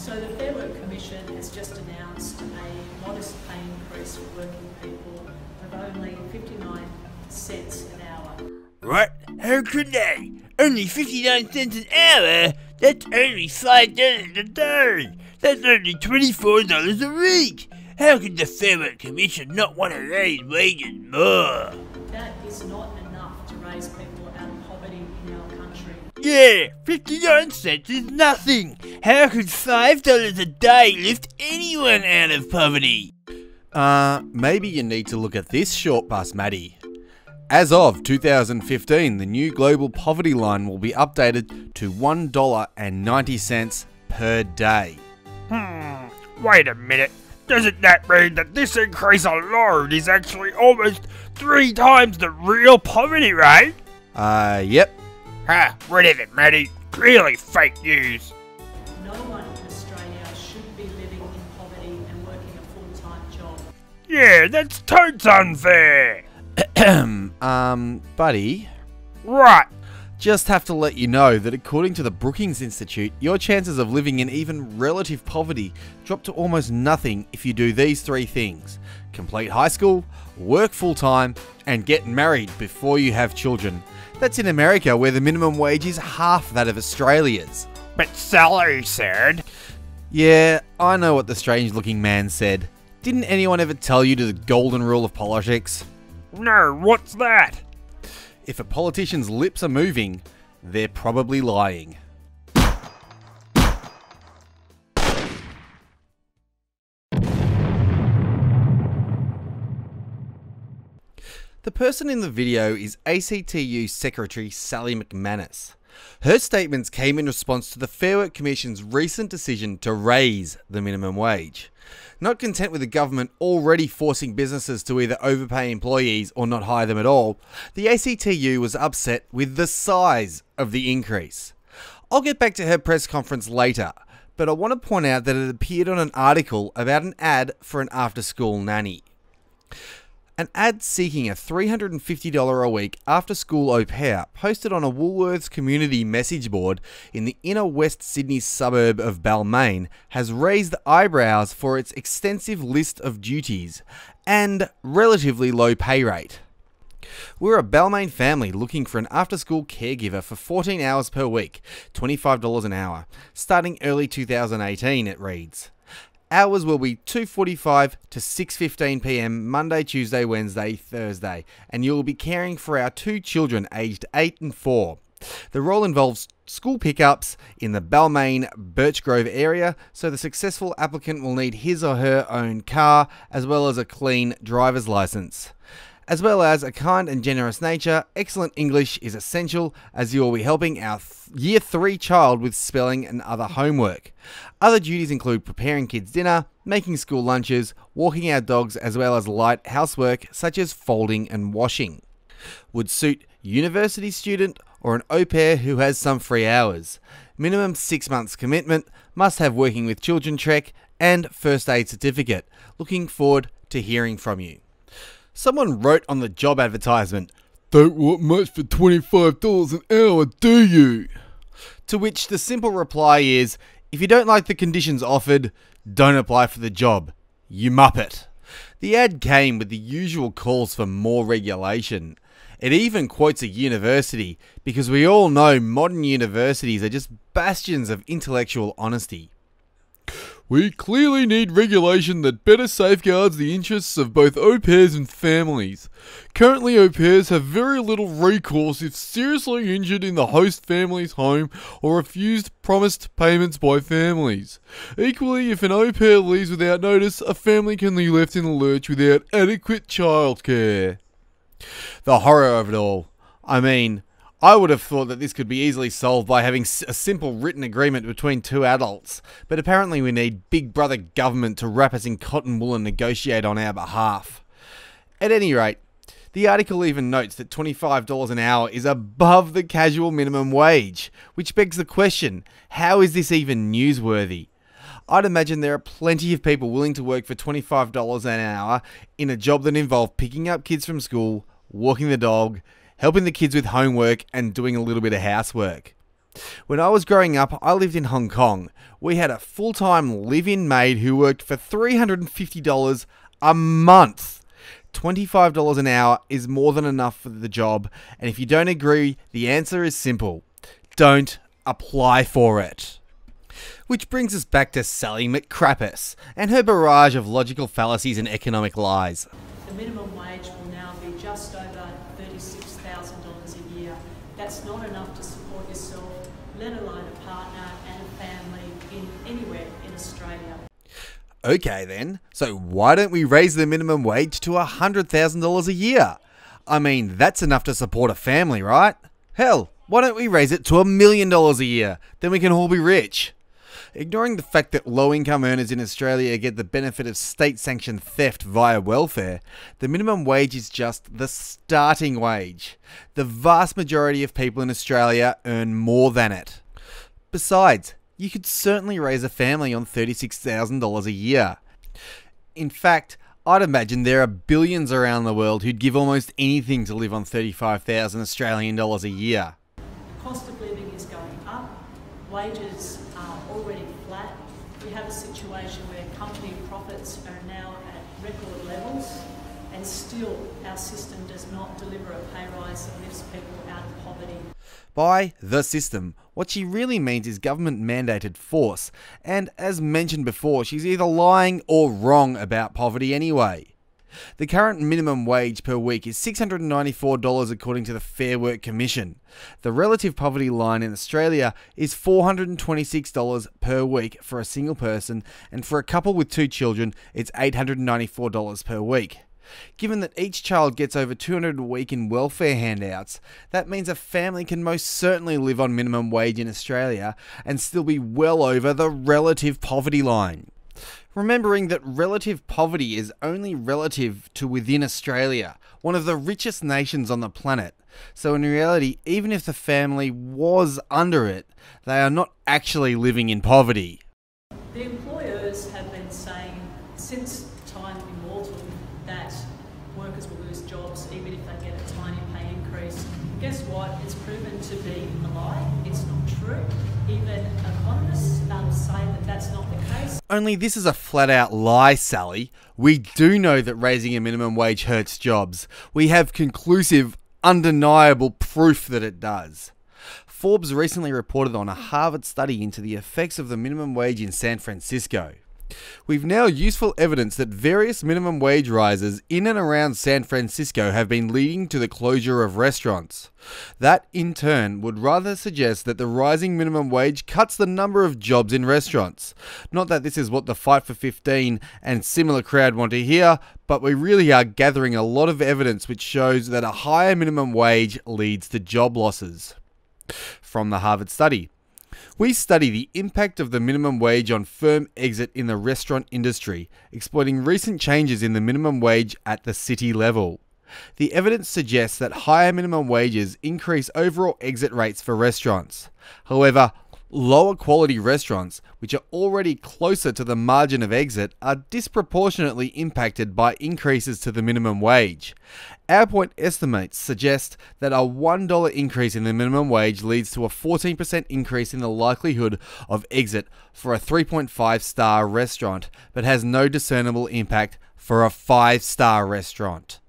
So the Fair Work Commission has just announced a modest pay increase for working people of only 59 cents an hour. What? How could they? Only 59 cents an hour? That's only $5 a day. That's only $24 a week. How could the Fair Work Commission not want to raise wages more? That is not enough to raise people out of poverty in our country. Yeah, 59 cents is nothing. How could $5 a day lift anyone out of poverty? Maybe you need to look at this short bus, Maddie. As of 2015, the new global poverty line will be updated to $1.90 per day. Wait a minute. Doesn't that mean that this increase alone is actually almost 3 times the real poverty rate? Yep. Ha, whatever, Matty. Clearly fake news. No one in Australia should be living in poverty and working a full-time job. Yeah, that's totes unfair. Buddy, Right. just have to let you know that according to the Brookings Institute, your chances of living in even relative poverty drop to almost nothing if you do these 3 things: complete high school, work full-time, and get married before you have children. That's in America, where the minimum wage is half that of Australia's. But Sally said... Yeah, I know what the strange-looking man said. Didn't anyone ever tell you the golden rule of politics? No, what's that? If a politician's lips are moving, they're probably lying. The person in the video is ACTU Secretary Sally McMannus. Her statements came in response to the Fair Work Commission's recent decision to raise the minimum wage. Not content with the government already forcing businesses to either overpay employees or not hire them at all, the ACTU was upset with the size of the increase. I'll get back to her press conference later, but I want to point out that it appeared on an article about an ad for an after-school nanny. An ad seeking a $350 a week after-school au pair posted on a Woolworths community message board in the inner West Sydney suburb of Balmain has raised eyebrows for its extensive list of duties and relatively low pay rate. We're a Balmain family looking for an after-school caregiver for 14 hours per week, $25 an hour, starting early 2018, it reads. Hours will be 2:45 to 6:15 p.m. Monday, Tuesday, Wednesday, Thursday, and you will be caring for our 2 children aged 8 and 4. The role involves school pickups in the Balmain Birch Grove area, so the successful applicant will need his or her own car as well as a clean driver's license. As well as a kind and generous nature, excellent English is essential as you will be helping our Year 3 child with spelling and other homework. Other duties include preparing kids' dinner, making school lunches, walking our dogs, as well as light housework such as folding and washing. Would suit university student or an au pair who has some free hours. Minimum 6 months commitment, must have working with children trek, and first aid certificate. Looking forward to hearing from you. Someone wrote on the job advertisement, "Don't want much for $25 an hour, do you?" To which the simple reply is, if you don't like the conditions offered, don't apply for the job, you muppet. The ad came with the usual calls for more regulation. It even quotes a university, because we all know modern universities are just bastions of intellectual honesty. "We clearly need regulation that better safeguards the interests of both au pairs and families. Currently, au pairs have very little recourse if seriously injured in the host family's home or refused promised payments by families. Equally, if an au pair leaves without notice, a family can be left in the lurch without adequate childcare." The horror of it all. I mean, I would have thought that this could be easily solved by having a simple written agreement between 2 adults, but apparently we need Big Brother government to wrap us in cotton wool and negotiate on our behalf. At any rate, the article even notes that $25 an hour is above the casual minimum wage, which begs the question, how is this even newsworthy? I'd imagine there are plenty of people willing to work for $25 an hour in a job that involved picking up kids from school, walking the dog, helping the kids with homework, and doing a little bit of housework. When I was growing up, I lived in Hong Kong. We had a full-time live-in maid who worked for $350 a month. $25 an hour is more than enough for the job, and if you don't agree, the answer is simple. Don't apply for it. Which brings us back to Sally McMannus and her barrage of logical fallacies and economic lies. The minimum wage will now be just over $36,000 a year. That's not enough to support yourself, let alone a partner and a family anywhere in Australia. Okay then, so why don't we raise the minimum wage to $100,000 a year? I mean, that's enough to support a family, right? Hell, why don't we raise it to $1 million a year? Then we can all be rich. Ignoring the fact that low-income earners in Australia get the benefit of state-sanctioned theft via welfare, the minimum wage is just the starting wage. The vast majority of people in Australia earn more than it. Besides, you could certainly raise a family on $36,000 a year. In fact, I'd imagine there are billions around the world who'd give almost anything to live on 35,000 Australian dollars a year. The cost of living is going up, wages are already flat. We have a situation where company profits are now at record levels, and still our system does not deliver a pay rise that lifts people out of poverty. By the system, what she really means is government-mandated force, and as mentioned before, she's either lying or wrong about poverty anyway. The current minimum wage per week is $694 according to the Fair Work Commission. The relative poverty line in Australia is $426 per week for a single person, and for a couple with 2 children, it's $894 per week. Given that each child gets over $200 a week in welfare handouts, that means a family can most certainly live on minimum wage in Australia and still be well over the relative poverty line. Remembering that relative poverty is only relative to within Australia, one of the richest nations on the planet. So in reality, even if the family was under it, they are not actually living in poverty. The employers have been saying since time immemorial that workers will lose jobs even if they get a tiny pay increase. Guess what? It's proven to be a lie. It's not true. Even economists say that that's not the case. Only this is a flat-out lie, Sally. We do know that raising a minimum wage hurts jobs. We have conclusive, undeniable proof that it does. Forbes recently reported on a Harvard study into the effects of the minimum wage in San Francisco. We've now useful evidence that various minimum wage rises in and around San Francisco have been leading to the closure of restaurants. That, in turn, would rather suggest that the rising minimum wage cuts the number of jobs in restaurants. Not that this is what the Fight for 15 and similar crowd want to hear, but we really are gathering a lot of evidence which shows that a higher minimum wage leads to job losses. From the Harvard study. We study the impact of the minimum wage on firm exit in the restaurant industry, exploiting recent changes in the minimum wage at the city level. The evidence suggests that higher minimum wages increase overall exit rates for restaurants. However, lower quality restaurants, which are already closer to the margin of exit, are disproportionately impacted by increases to the minimum wage. Our point estimates suggest that a $1 increase in the minimum wage leads to a 14% increase in the likelihood of exit for a 3.5-star restaurant, but has no discernible impact for a 5-star restaurant.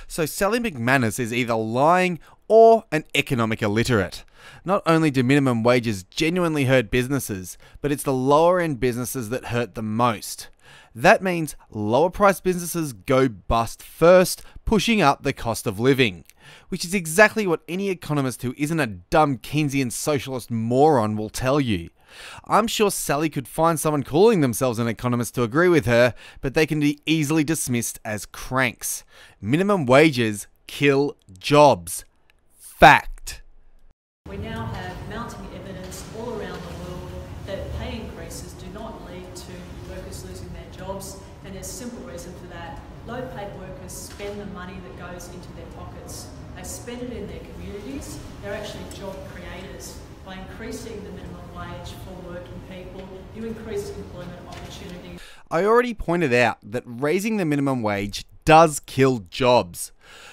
So Sally McMannus is either lying or an economic illiterate. Not only do minimum wages genuinely hurt businesses, but it's the lower end businesses that hurt the most. That means lower priced businesses go bust first, pushing up the cost of living, which is exactly what any economist who isn't a dumb Keynesian socialist moron will tell you. I'm sure Sally could find someone calling themselves an economist to agree with her, but they can be easily dismissed as cranks. Minimum wages kill jobs. Fact. We now have mounting evidence all around the world that pay increases do not lead to workers losing their jobs, and there's a simple reason for that. Low paid workers spend the money that goes into their pockets. They spend it in their communities. They're actually job creators. By increasing the minimum wage for working people, you increase employment opportunities. I already pointed out that raising the minimum wage does kill jobs.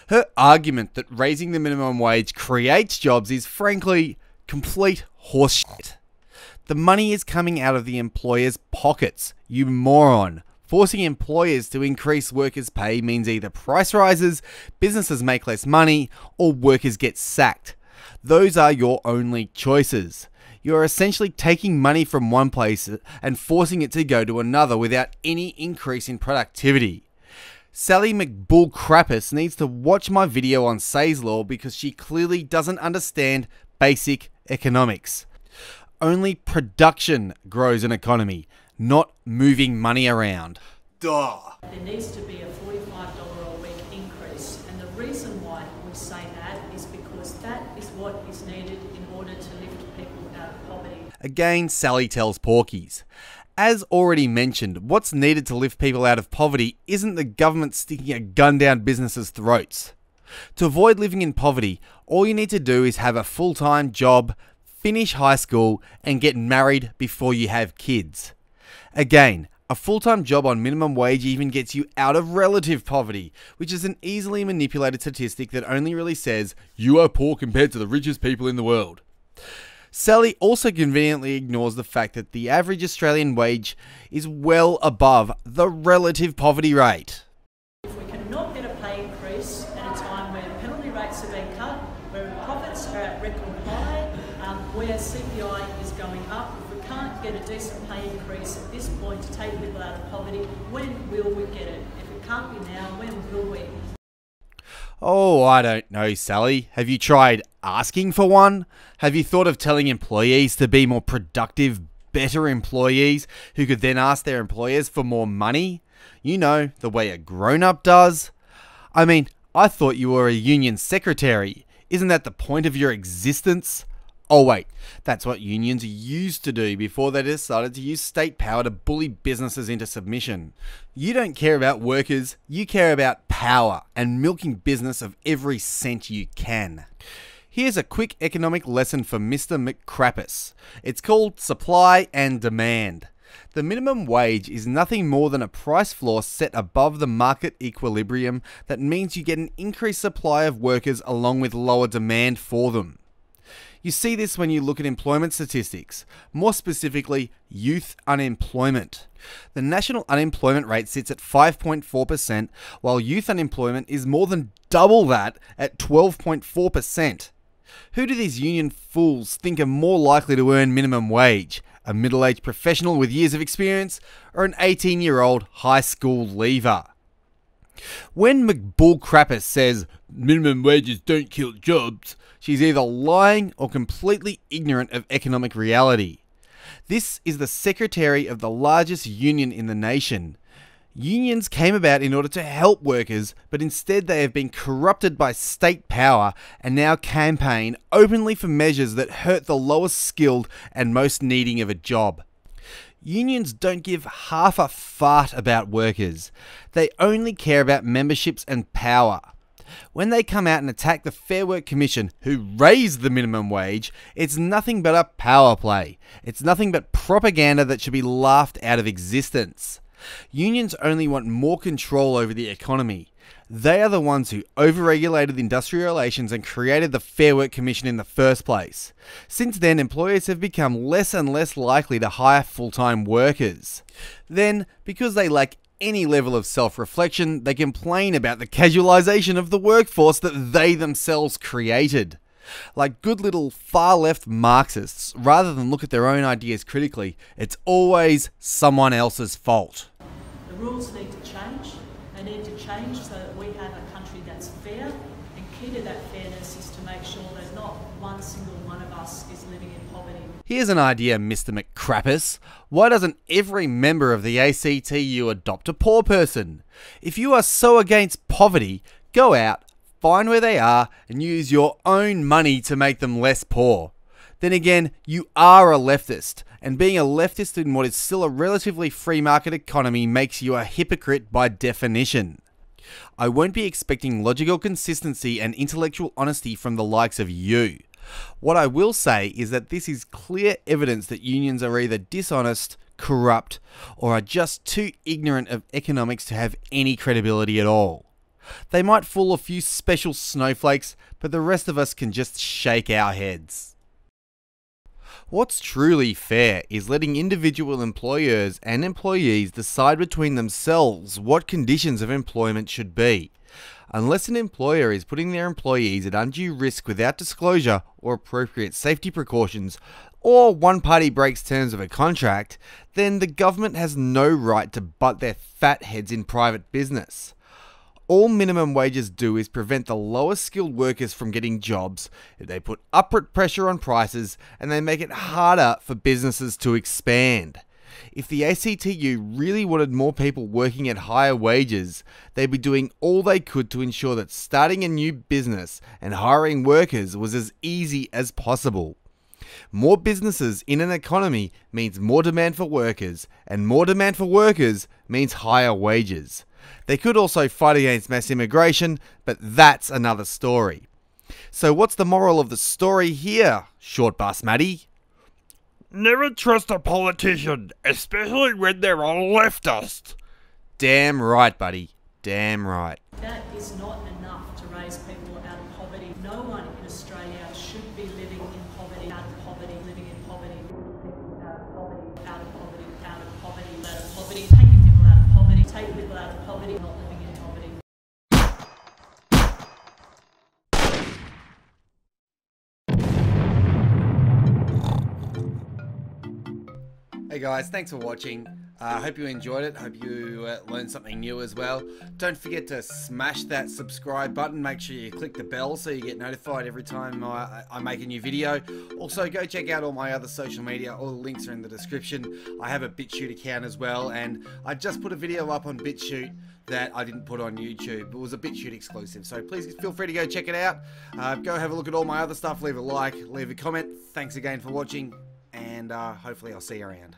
Her argument that raising the minimum wage creates jobs is frankly Complete horseshit. The money is coming out of the employer's pockets, you moron. Forcing employers to increase workers' pay means either price rises, businesses make less money, or workers get sacked. Those are your only choices. You are essentially taking money from one place and forcing it to go to another without any increase in productivity. Sally McMannus needs to watch my video on Say's Law because she clearly doesn't understand basic economics. Only production grows an economy, not moving money around. Duh. There needs to be a $45 a week increase, and the reason why we say that is because that is what is needed in order to lift people out of poverty. Again, Sally tells Porkies. As already mentioned, what's needed to lift people out of poverty isn't the government sticking a gun down businesses' throats. To avoid living in poverty, all you need to do is have a full-time job, finish high school, and get married before you have kids. Again, a full-time job on minimum wage even gets you out of relative poverty, which is an easily manipulated statistic that only really says you are poor compared to the richest people in the world. Sally also conveniently ignores the fact that the average Australian wage is well above the relative poverty rate. If we cannot get a pay increase at a time where penalty rates have been cut, where profits are at record high, where CPI is going up, if we can't get a decent pay increase at this point to take people out of poverty, when will we get it? If it can't be now, when will we? Oh, I don't know, Sally. Have you tried asking for one? Have you thought of telling employees to be more productive, better employees who could then ask their employers for more money? You know, the way a grown-up does. I mean, I thought you were a union secretary. Isn't that the point of your existence? Oh wait, that's what unions used to do before they decided to use state power to bully businesses into submission. You don't care about workers, you care about power and milking business of every cent you can. Here's a quick economic lesson for Mr. McMannus. It's called supply and demand. The minimum wage is nothing more than a price floor set above the market equilibrium that means you get an increased supply of workers along with lower demand for them. You see this when you look at employment statistics, more specifically youth unemployment. The national unemployment rate sits at 5.4%, while youth unemployment is more than double that at 12.4%. Who do these union fools think are more likely to earn minimum wage? A middle-aged professional with years of experience or an 18-year-old high school leaver? When McMannus says minimum wages don't kill jobs, she's either lying or completely ignorant of economic reality. This is the secretary of the largest union in the nation. Unions came about in order to help workers, but instead they have been corrupted by state power and now campaign openly for measures that hurt the lowest skilled and most needing of a job. Unions don't give half a fart about workers. They only care about memberships and power. When they come out and attack the Fair Work Commission, who raised the minimum wage, it's nothing but a power play. It's nothing but propaganda that should be laughed out of existence. Unions only want more control over the economy. They are the ones who overregulated industrial relations and created the Fair Work Commission in the first place. Since then, employers have become less and less likely to hire full-time workers. Then, because they lack any level of self-reflection, they complain about the casualisation of the workforce that they themselves created. Like good little far-left Marxists, rather than look at their own ideas critically, it's always someone else's fault. The rules need to change. They need to change so that we have a country that's fair, and key to that fairness is to make sure that not one single one of us is living in poverty. Here's an idea, Mr. McMannus. Why doesn't every member of the ACTU adopt a poor person? If you are so against poverty, go out, find where they are, and use your own money to make them less poor. Then again, you are a leftist, and being a leftist in what is still a relatively free market economy makes you a hypocrite by definition. I won't be expecting logical consistency and intellectual honesty from the likes of you. What I will say is that this is clear evidence that unions are either dishonest, corrupt, or are just too ignorant of economics to have any credibility at all. They might fool a few special snowflakes, but the rest of us can just shake our heads. What's truly fair is letting individual employers and employees decide between themselves what conditions of employment should be. Unless an employer is putting their employees at undue risk without disclosure or appropriate safety precautions, or one party breaks terms of a contract, then the government has no right to butt their fat heads in private business. All minimum wages do is prevent the lowest skilled workers from getting jobs. They put upward pressure on prices and they make it harder for businesses to expand. If the ACTU really wanted more people working at higher wages, they'd be doing all they could to ensure that starting a new business and hiring workers was as easy as possible. More businesses in an economy means more demand for workers, and more demand for workers means higher wages. They could also fight against mass immigration, but that's another story. So what's the moral of the story here, Short Bus Matty? Never trust a politician, especially when they're a leftist. Damn right, buddy. Damn right. That is not enough to raise people out of poverty. No one in Australia should be living in poverty, out of poverty, living in poverty, out of poverty, out of poverty, out of poverty, out of poverty, taking people out of poverty, take people out of poverty, not living in poverty. Hey guys, thanks for watching. I hope you enjoyed it. Hope you learned something new as well. Don't forget to smash that subscribe button. Make sure you click the bell so you get notified every time I make a new video. Also, go check out all my other social media. All the links are in the description. I have a BitChute account as well, and I just put a video up on BitChute that I didn't put on YouTube. It was a BitChute exclusive, so please feel free to go check it out. Go have a look at all my other stuff. Leave a like, leave a comment. Thanks again for watching, and hopefully I'll see you around.